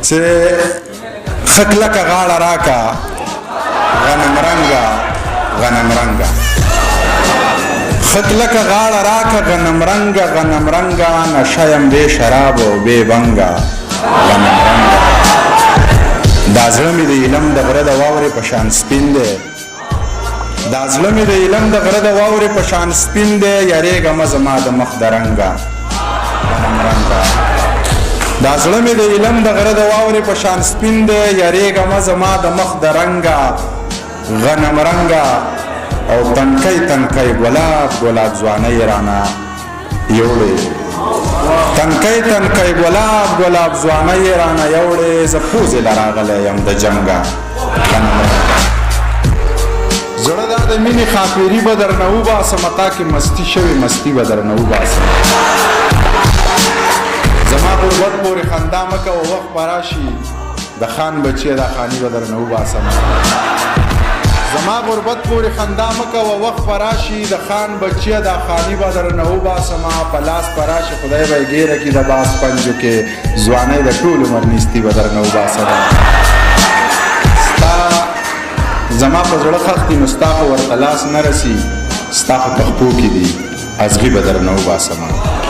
چې خکلکه غاړه راکا غنم رنګه غنم رنګه خکلکه غاړه راکا غنم رنګه غنم رنګه نشه یم بې شراب او بې بنګه غنم رنګه دا زړه مې د علم د غره د واورې په شان سپین دی دا زړه مې د علم د غره د واورې په شان سپین دی یریږمه زما د مخ د رنګه غنم رنګه دا زړه مې د علم د غره د واورې په شان سپین دی یریږمه زما د مخ د رنګه غنم رنګه او تنکی تنکی ګلاب ګلاب ځوانۍ رانه یوړې تنکی تنکی ګلاب ګلاب ځوانۍ رانه یوړې زه پوزې له راغلی یم د جنګه زړه دا د مینې خاپیري به درنه وباسمه تا کې مستي شوې مستي به درنه وباسم زما غربت پورې خندا مه کوه وخت به راشي د خان بچیه دا خاني به درنه وباسم زما غربت پورې خندا مه کوه وخت به راشي د خان بچیه دا خاني به درنه وباسمه په لاس به راشي خدای به یې ګیره کړي د باز پنجو کې ځوانۍ د ټول عمر نیستي به درنه وباسمه زما په زړه خښتي نو ستا خو ورته لاس نه رسي ستا خو پښتو کې دي ازغي به درنه وباسمه